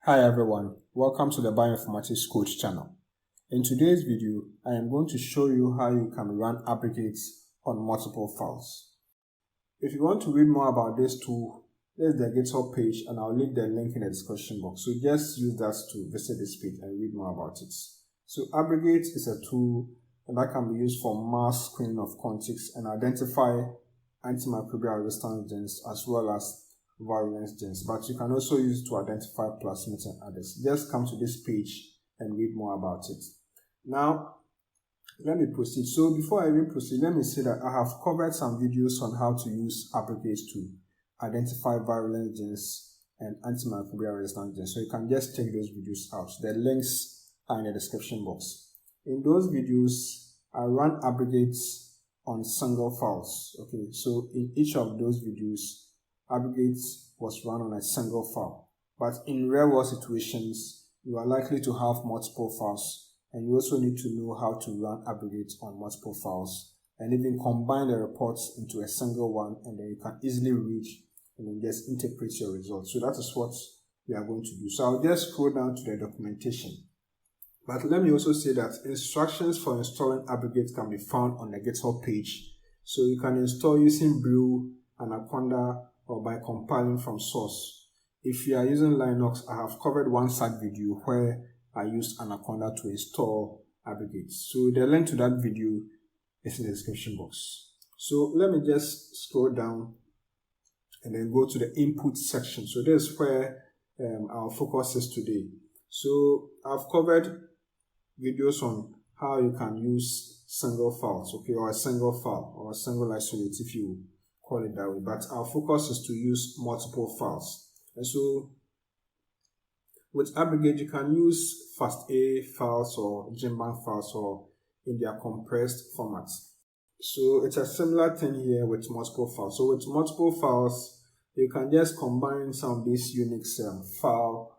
Hi everyone, welcome to the Bioinformatics Coach channel. In today's video, I am going to show you how you can run aggregates on multiple files. If you want to read more about this tool, there's the GitHub page and I'll leave the link in the description box. So just use that to visit this page and read more about it. So Abricate is a tool that can be used for mass screening of contigs and identify antimicrobial resistance genes as well as virulence genes, but you can also use it to identify plasmids and others. Just come to this page and read more about it. Now, let me proceed. So before I even proceed, let me say that I have covered some videos on how to use Abricate to identify virulence genes and antimicrobial resistance genes. So you can just check those videos out. The links are in the description box. In those videos, I run aggregates on single files. Okay, so in each of those videos, Abricate was run on a single file. But in real-world situations, you are likely to have multiple files, and you also need to know how to run Abricate on multiple files, and even combine the reports into a single one, and then you can easily read and then just interpret your results. So that is what we are going to do. So I'll just scroll down to the documentation. But let me also say that instructions for installing Abricate can be found on the GitHub page. So you can install using Brew, Anaconda, or by compiling from source. If you are using Linux, I have covered one such video where I used Anaconda to install Abricate. So the link to that video is in the description box. So let me just scroll down and then go to the input section. So this is where our focus is today. So I've covered videos on how you can use single files, okay, or a single file or a single isolate if you call it that way, but our focus is to use multiple files. And so with Abricate, you can use FASTA files or GenBank files or in their compressed formats. So it's a similar thing here with multiple files. So with multiple files, you can just combine some of these Unix file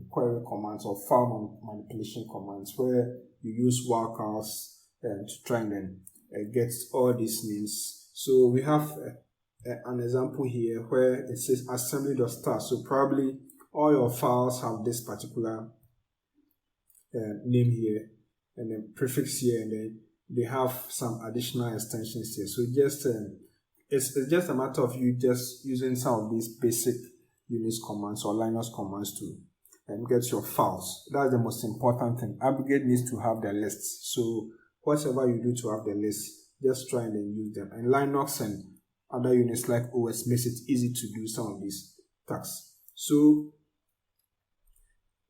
query commands or file manipulation commands where you use wildcards to try and then get all these names. So we have an example here where it says assembly.star. So probably all your files have this particular name here and then prefix here, and then they have some additional extensions here. So just it's just a matter of you just using some of these basic Unix commands or Linux commands to get your files. That's the most important thing. Abricate needs to have the lists. So whatever you do to have the list, just try and then use them. And Linux and other units like OS makes it easy to do some of these tasks. So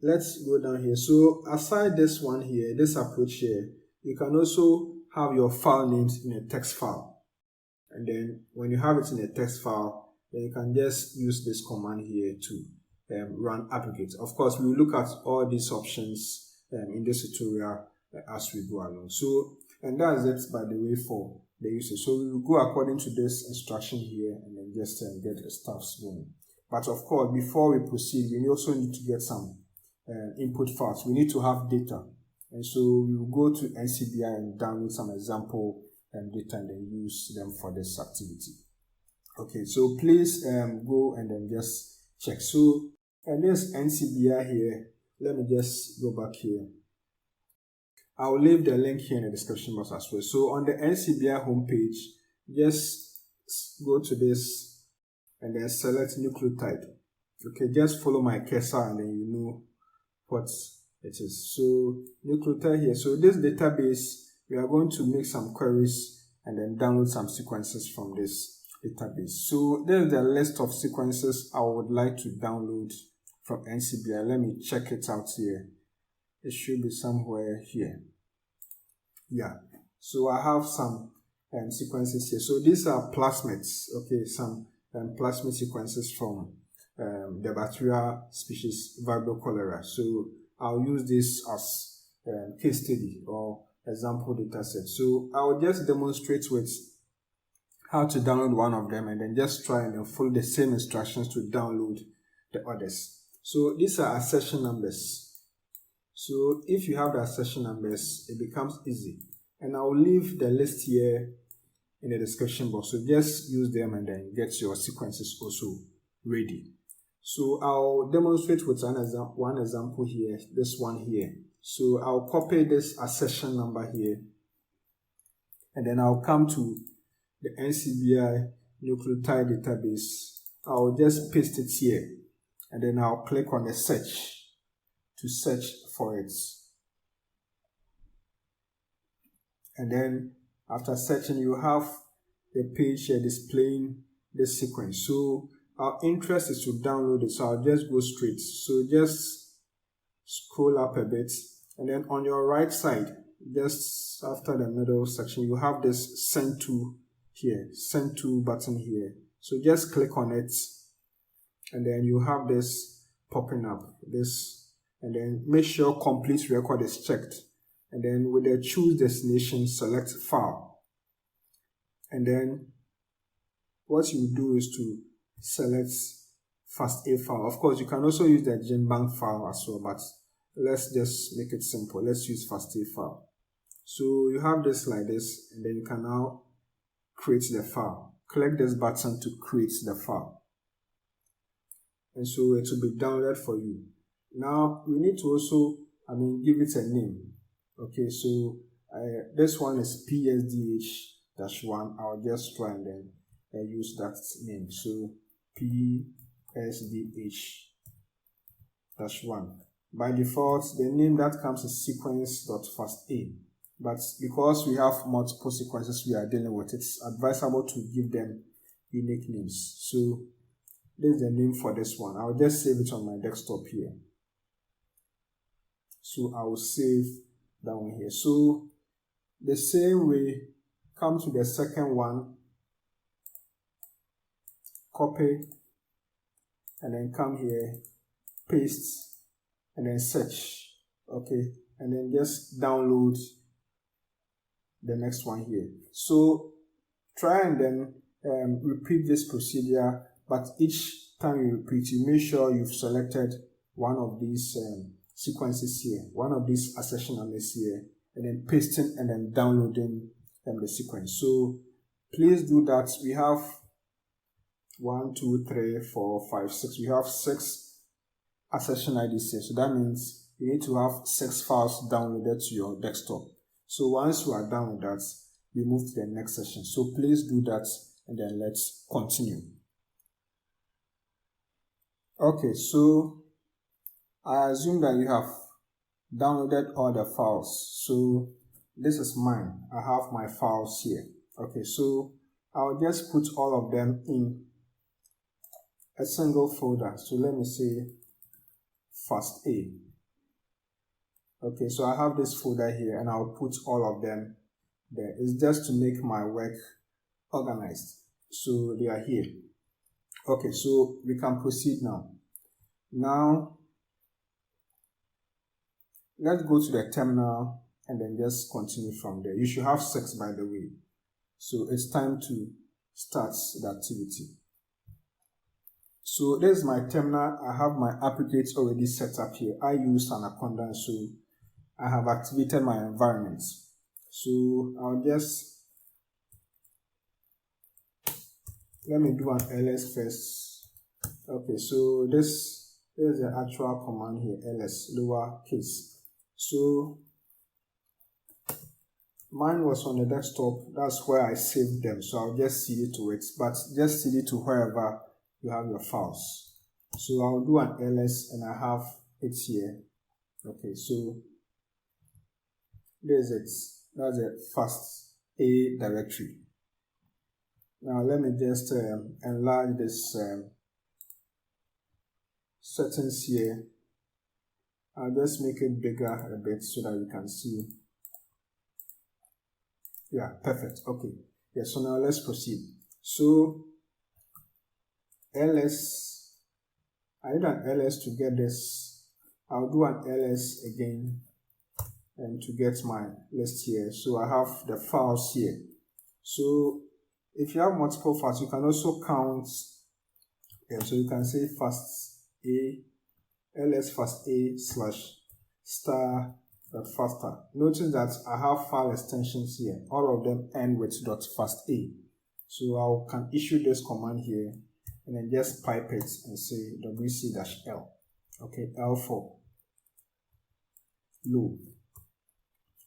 let's go down here. So aside this one here, this approach here, you can also have your file names in a text file. And then when you have it in a text file, then you can just use this command here to run Abricate. Of course, we will look at all these options in this tutorial as we go along. So, and that's it, by the way, for the usage. So we will go according to this instruction here and then just get the stuff going. But of course, before we proceed, we also need to get some input files. We need to have data. And so we will go to NCBI and download some example data and then use them for this activity. Okay, so please go and then just check. So, and this NCBI here, let me just go back here. I'll leave the link here in the description box as well. So on the NCBI homepage, just go to this and then select nucleotide. Okay, just follow my cursor and then you know what it is. So nucleotide here. So this database, we are going to make some queries and then download some sequences from this database. So there's the list of sequences I would like to download from NCBI. Let me check it out here. It should be somewhere here. Yeah, so I have some sequences here. So these are plasmids, okay, some plasmid sequences from the bacterial species Vibrio cholera. So I'll use this as case study or example dataset. So I'll just demonstrate with how to download one of them and then just try and follow the same instructions to download the others. So these are accession numbers. So if you have the accession numbers, it becomes easy. And I will leave the list here in the description box. So just use them and then get your sequences also ready. So I'll demonstrate with one example here, this one here. So I'll copy this accession number here, and then I'll come to the NCBI nucleotide database. I'll just paste it here, and then I'll click on the search to search for it. And then after searching, you have the page here displaying the sequence. So our interest is to download it, so I'll just go straight. So just scroll up a bit, and then on your right side, just after the middle section, you have this send to here, send to button here. So just click on it, and then you have this popping up, this, and then make sure complete record is checked. And then with the choose destination, select file. And then what you do is to select FASTA file. Of course, you can also use the GenBank file as well, but let's just make it simple. Let's use FASTA file. So you have this like this, and then you can now create the file. Click this button to create the file. And so it will be downloaded for you. Now, we need to also, give it a name. Okay, so this one is PSDH-1. I'll just try and then use that name. So PSDH-1. By default, the name that comes is sequence.FASTA. But because we have multiple sequences we are dealing with, it's advisable to give them unique names. So this is the name for this one. I'll just save it on my desktop here. So I will save that one here. So the same way, come to the second one, copy, and then come here, paste, and then search. Okay, and then just download the next one here. So try and then repeat this procedure, but each time you repeat, you make sure you've selected one of these sequences here, one of these accession numbers here, and then pasting and then downloading the sequence. So please do that. We have 1, 2, 3, 4, 5, 6. We have 6 accession IDs here. So that means you need to have 6 files downloaded to your desktop. So once you are done with that, we move to the next session. So please do that, and then let's continue. Okay, so I assume that you have downloaded all the files. So this is mine. I have my files here. Okay, so I'll just put all of them in a single folder. So let me say FASTA. Okay, so I have this folder here, and I'll put all of them there. It's just to make my work organized. So they are here. Okay, so we can proceed now. Now, let's go to the terminal and then just continue from there. You should have 6, by the way. So it's time to start the activity. So this is my terminal. I have my Abricate already set up here. I use Anaconda, so I have activated my environment. So I'll just, let me do an ls first. Okay, so this is the actual command here, ls, lowercase. So mine was on the desktop. That's where I saved them. So I'll just cd to it, but just cd to wherever you have your files. So I'll do an ls, and I have it here. Okay, so there's it. That's a FASTA directory. Now let me just enlarge this settings here. I'll just make it bigger a bit so that you can see. Yeah, perfect. Okay. Yeah, so now let's proceed. So ls, I need an ls to get this. I'll do an ls again and to get my list here. So I have the files here. So if you have multiple files, you can also count them. So you can say FASTA, ls FASTA/star.FASTA. Notice that I have file extensions here. All of them end with .FASTA. So I can issue this command here, and then just pipe it and say WC-L. Okay, L for low.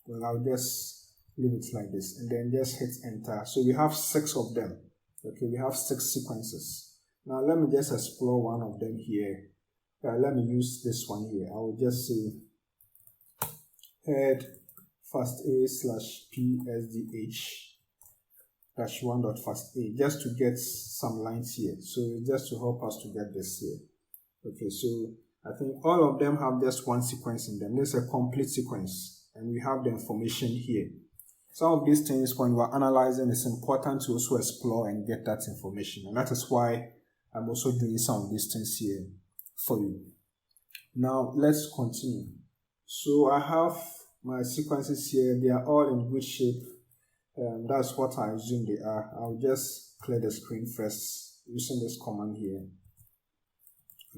Well, I'll just leave it like this and then just hit enter. So we have 6 of them. Okay, we have 6 sequences. Now let me just explore one of them here. Let me use this one here. I will just say head fasta/psdh-1.fasta just to get some lines here. So just to help us to get this here. Okay, so I think all of them have just one sequence in them. This is a complete sequence, and we have the information here. Some of these things, when we're analyzing, it's important to also explore and get that information, and that is why I'm also doing some of these things here for you. Now, let's continue. So I have my sequences here. They are all in good shape. That's what I assume they are. I'll just clear the screen first using this command here.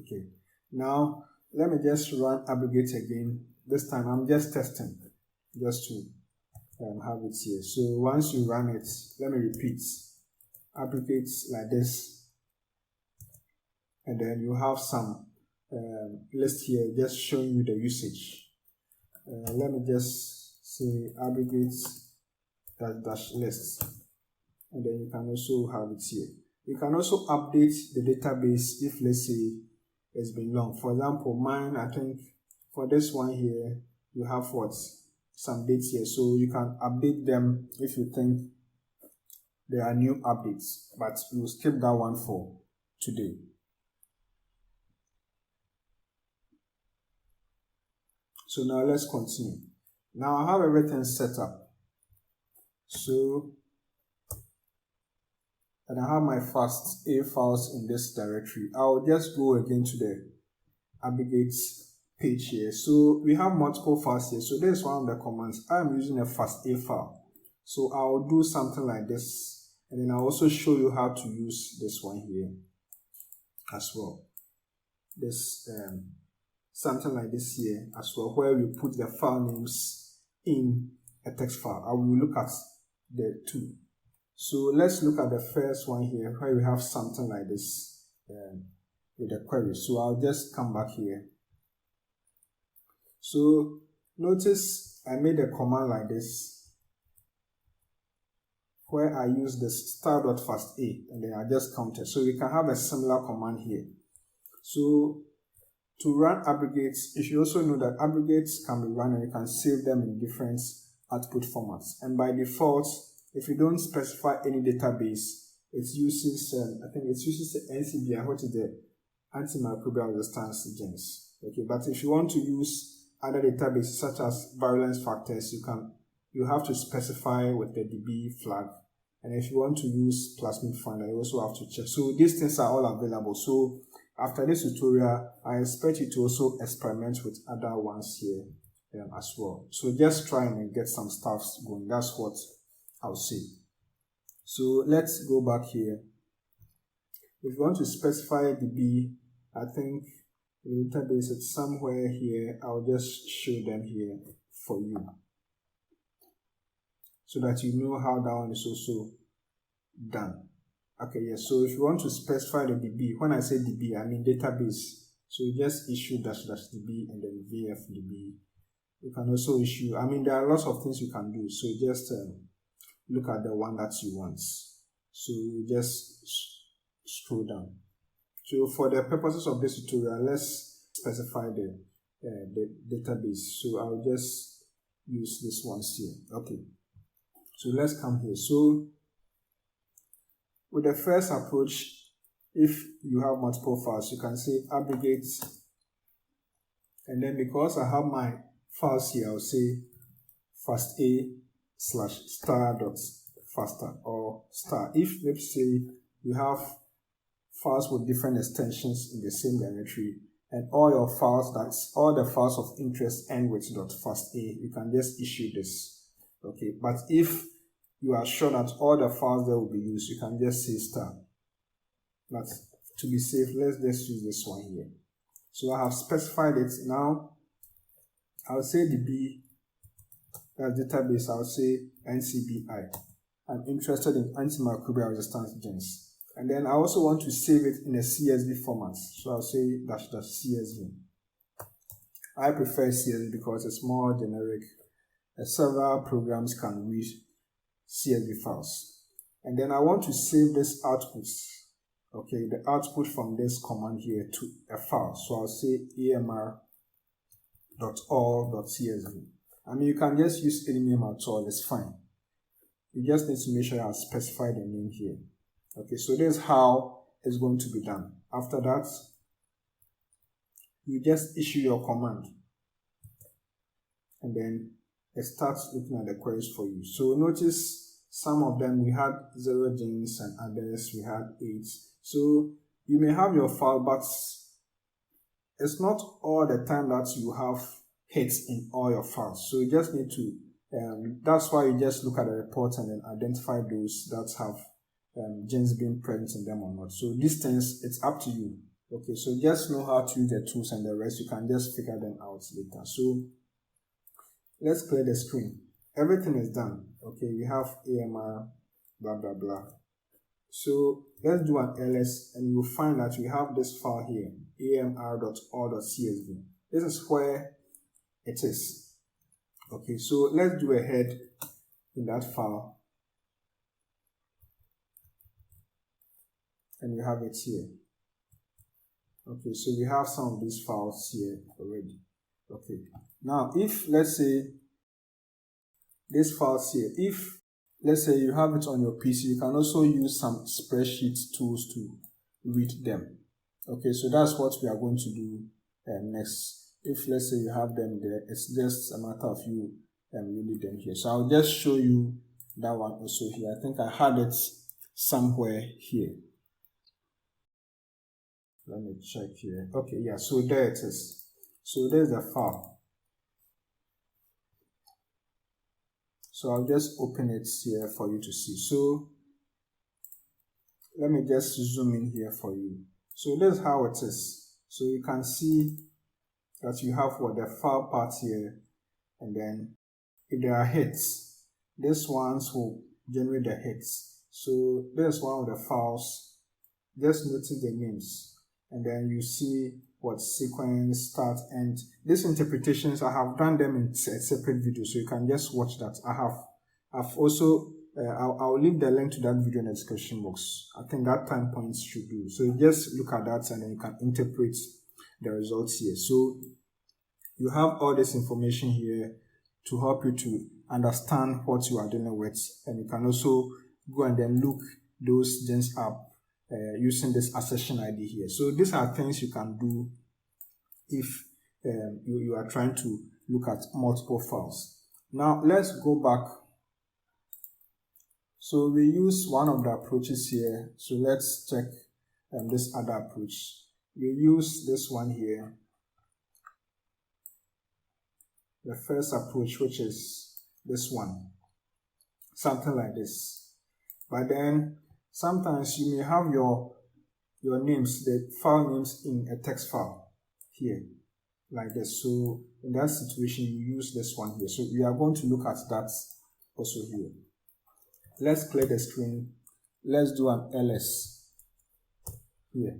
Okay. Now, let me just run Abricate again. This time, I'm just testing, just to have it here. So once you run it, let me repeat. Abricate like this. And then you have some list here just showing you the usage. Let me just say Abricate -- list. And then you can also have it here. You can also update the database if, let's say, it's been long. For example, mine, I think for this one here, you have some dates here. So you can update them if you think there are new updates. But we'll skip that one for today. So now let's continue. Now I have everything set up. So, and I have my FASTA files in this directory. I'll just go again to the Abricate page here. So we have multiple files here. So this is one of the commands. I'm using a FASTA file. So I'll do something like this. And then I'll also show you how to use this one here as well. This something like this here as well, where we put the file names in a text file. I will look at the two. So let's look at the first one here, where we have something like this with the query. So I'll just come back here. So notice I made a command like this, where I use this star.fasta and then I just counted. So we can have a similar command here. So to run aggregates, you should also know that aggregates can be run and you can save them in different output formats. And by default, if you don't specify any database, it uses, I think it uses the NCBI, which is the Antimicrobial Resistance Genes. Okay, but if you want to use other databases such as virulence factors, you have to specify with the DB flag. And if you want to use plasmid finder, you also have to check. So these things are all available. So after this tutorial, I expect you to also experiment with other ones here as well. So just try and get some stuff going. That's what I'll say. So let's go back here. If you want to specify DB, I think the database is somewhere here. I'll just show them here for you, so that you know how that one is also done. Okay, yes. So if you want to specify the DB, when I say DB, I mean database. So you just issue --DB and then VFDB. You can also issue, there are lots of things you can do. So just look at the one that you want. So you just scroll down. So for the purposes of this tutorial, let's specify the database. So I'll just use this one here. Okay. So let's come here. So with the first approach, if you have multiple files, you can say aggregate, and then because I have my files here, I'll say fasta/star.fasta or star. If, let's say, you have files with different extensions in the same directory, and all the files of interest end with .fasta, you can just issue this. Okay, but if you are sure that all the files that will be used, you can just say star. But to be safe, let's just use this one here. So I have specified it. Now I'll say DB, that's database. I'll say NCBI. I'm interested in antimicrobial resistance genes. And then I also want to save it in a CSV format. So I'll say --CSV. I prefer CSV because it's more generic. Several programs can read CSV files. And then I want to save this output, okay, the output from this command here to a file. So I'll say amr.all.csv. I mean, you can just use any name at all, it's fine. You just need to make sure I specify the name here. Okay, so this is how it's going to be done. After that, you just issue your command, and then it starts looking at the queries for you. So notice some of them we had 0 genes and others we had 8. So you may have your file, but it's not all the time that you have hits in all your files. So you just need to, that's why you just look at the report and then identify those that have genes being present in them or not. So these things, it's up to you. Okay, so just know how to use the tools, and the rest you can just figure them out later. So let's clear the screen. Everything is done. Okay, we have AMR, blah, blah, blah. So let's do an ls, and you will find that we have this file here, amr.all.csv. This is where it is. Okay, so let's do a head in that file. And we have it here. Okay, so we have some of these files here already. Okay, now if let's say this files here, if let's say you have it on your PC, you can also use some spreadsheet tools to read them. Okay, so that's what we are going to do next. If let's say you have them there, it's just a matter of you reading them here. So I'll just show you that one also here. I think I had it somewhere here. Let me check here. Okay, yeah, so there it is. So there's the file. So I'll just open it here for you to see. So let me just zoom in here for you. So this is how it is. So you can see that you have what the file part here, and then if there are hits, these ones will generate the hits. So there's one of the files. Just notice the names. And then you see what sequence, start, end. These interpretations, I have done them in a separate video, so you can just watch that. I've also, I'll leave the link to that video in the description box. I think that time points should do. So you just look at that and then you can interpret the results here. So you have all this information here to help you to understand what you are dealing with. And you can also go and then look those genes up using this accession ID here. So these are things you can do if you are trying to look at multiple files. Now let's go back. So we use one of the approaches here. So let's check this other approach. We use this one here. The first approach, which is this one. Something like this. But then sometimes you may have your names, the file names in a text file here, like this. So in that situation, you use this one here. So we are going to look at that also here. Let's clear the screen. Let's do an ls here.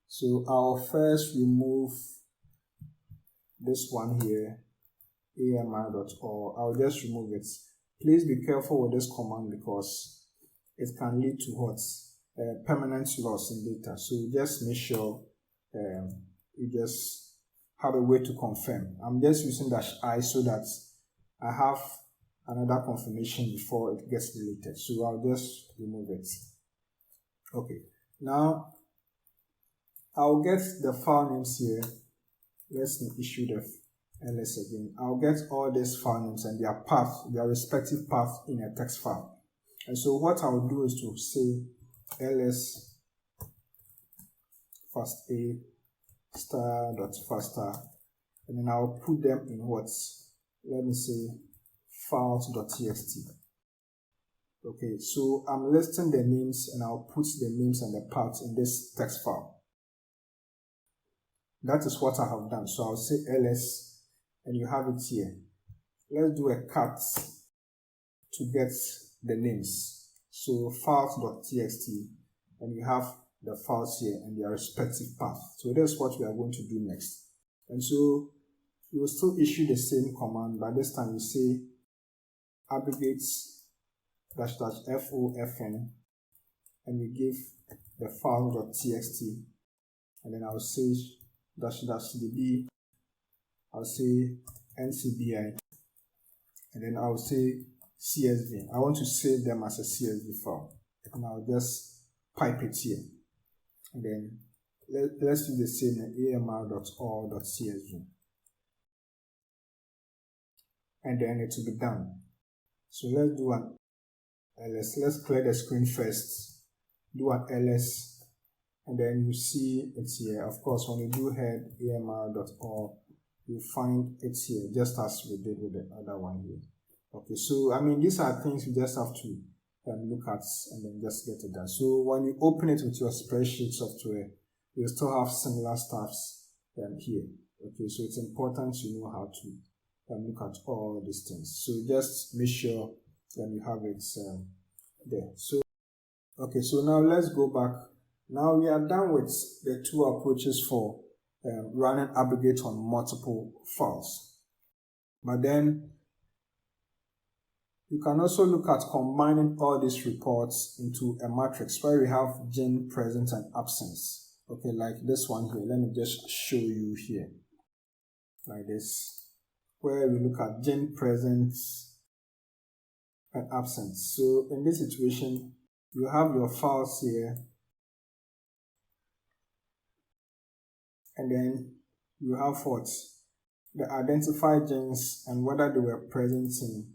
So I'll first remove this one here, amr.all. I'll just remove it. Please be careful with this command because it can lead to what? Permanent loss in data. So just make sure you just have a way to confirm. I'm just using -I so that I have another confirmation before it gets deleted. So I'll just remove it. Okay, now I'll get the file names here. Let's issue the ls again. I'll get all these file names and their path, their respective path in a text file. And so what I'll do is to say ls first a star.faster, and then I'll put them in what? Let me say files.txt. Okay, so I'm listing the names and I'll put the names and the paths in this text file. That is what I have done. So I'll say ls and you have it here. Let's do a cut to get the names. So files.txt, and you have the files here and their respective path. So that's what we are going to do next. And so you will still issue the same command, but this time you say abricate --fofn, and you give the file.txt, and then I'll say --db, I'll say ncbi, and then I'll say csv. I want to save them as a CSV file, and I'll just pipe it here. And then let's do the same amr.all.csv. And then it will be done. So let's do an ls. Let's clear the screen first. Do an ls, and then you see it here. Of course, when you do head amr.all, you find it here, just as we did with the other one here. Okay, so I mean, these are things you just have to look at and then just get it done. So when you open it with your spreadsheet software, you still have similar stuffs here. Okay, so it's important you know how to look at all these things. So just make sure you have it there. So okay, so now let's go back. Now we are done with the two approaches for running Abricate on multiple files. But then you can also look at combining all these reports into a matrix where we have gen, present, and absence. Okay, like this one here. Let me just show you here. Like this, where we look at gen, present, and absence. So in this situation, you have your files here, and then you have what? The identified gens and whether they were present in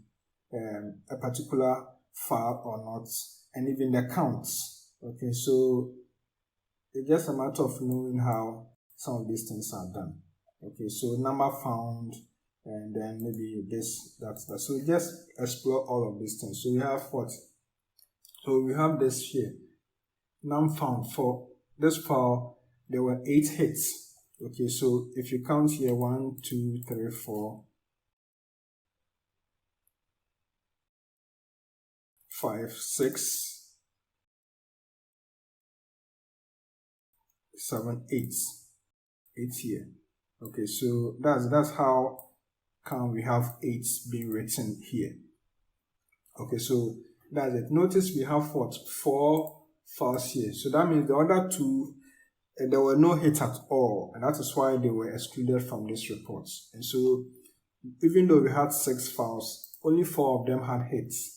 a particular file or not, and even the counts. Okay, so it's just a matter of knowing how some of these things are done. Okay, so number found, and then maybe this, that. So just explore all of these things. So we have what? So we have this here, num found. For this file, there were 8 hits. Okay, so if you count here, 1, 2, 3, 4, 5, 6, 7, 8. 8 here. Okay, so that's how come we have 8 being written here. Okay, so that's it. Notice we have what? 4 files here. So that means the other 2, there were no hits at all, and that is why they were excluded from this report. And so even though we had 6 files, only 4 of them had hits.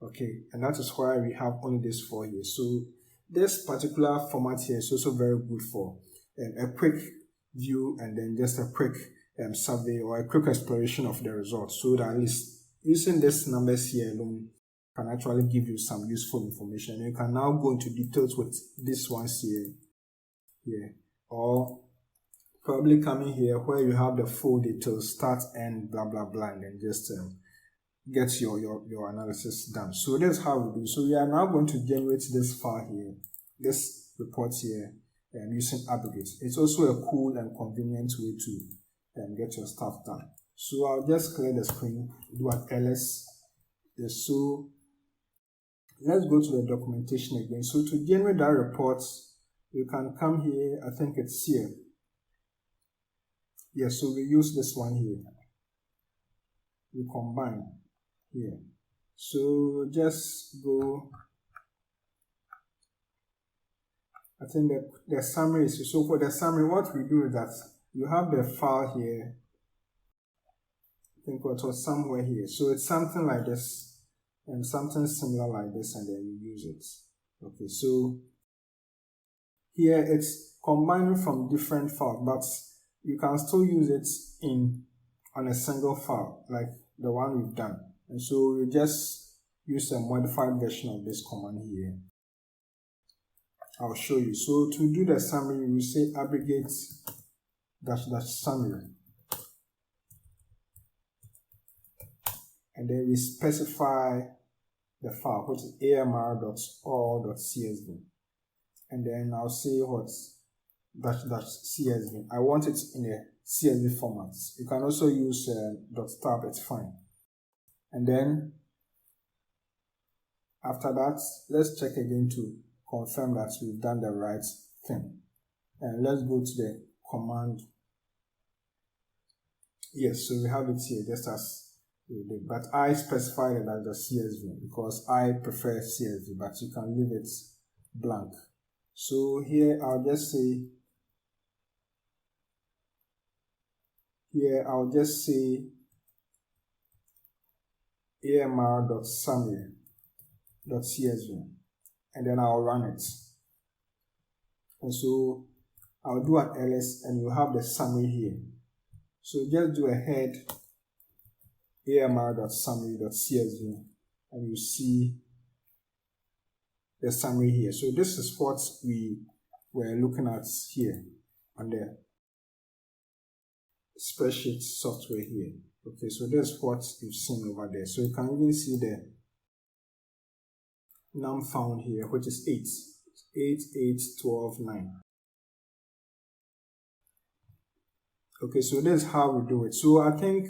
Okay, and that is why we have only this 4 here. So this particular format here is also very good for a quick view and then just a quick survey or a quick exploration of the results, so that at least using these numbers here alone can actually give you some useful information. You can now go into details with these ones here, or probably coming here where you have the full details, start, end, blah blah blah, and then just get your analysis done. So that's how we do. So we are now going to generate this file here, this report here, using Abricate. It's also a cool and convenient way to get your stuff done. So I'll just clear the screen, do an ls. So let's go to the documentation again. So to generate that report, you can come here, I think it's here. Yeah, so we use this one here. We combine here. So just go, I think the summary is, so for the summary, what we do is that you have the file here, I think it was somewhere here. So it's something like this and something similar like this, and then you use it. Okay, so here it's combining from different files, but you can still use it on a single file like the one we've done. And so you just use a modified version of this command here. I'll show you. So to do the summary, we say abricate --summary. And then we specify the file, which is amr.all.csv. And then I'll say what? --csv. I want it in a CSV format. You can also use .tab, it's fine. And then after that, let's check again to confirm that we've done the right thing. And let's go to the command. Yes, so we have it here just as we did, but I specified it as the CSV because I prefer CSV, but you can leave it blank. So here I'll just say amr.summary.csv, and then I'll run it. And so I'll do an ls, and you have the summary here. So just do a head amr.summary.csv, and you see the summary here. So this is what we were looking at here on the spreadsheet software here. Okay, so this is what you've seen over there. So you can even see the num found here, which is 8. 8, 8, 12, 9. Okay, so this is how we do it. So I think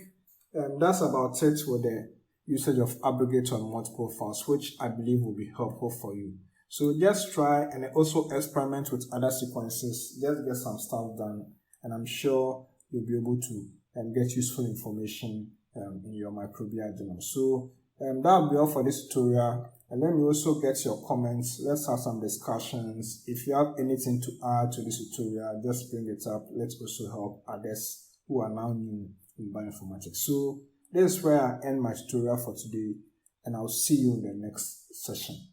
that's about it with the usage of Abricate on multiple files, which I believe will be helpful for you. So just try and also experiment with other sequences. Just get some stuff done, and I'm sure you'll be able to get useful information in your microbial genome. So that'll be all for this tutorial. And let me also get your comments. Let's have some discussions. If you have anything to add to this tutorial, just bring it up. Let's also help others who are now new in bioinformatics. So this is where I end my tutorial for today, and I'll see you in the next session.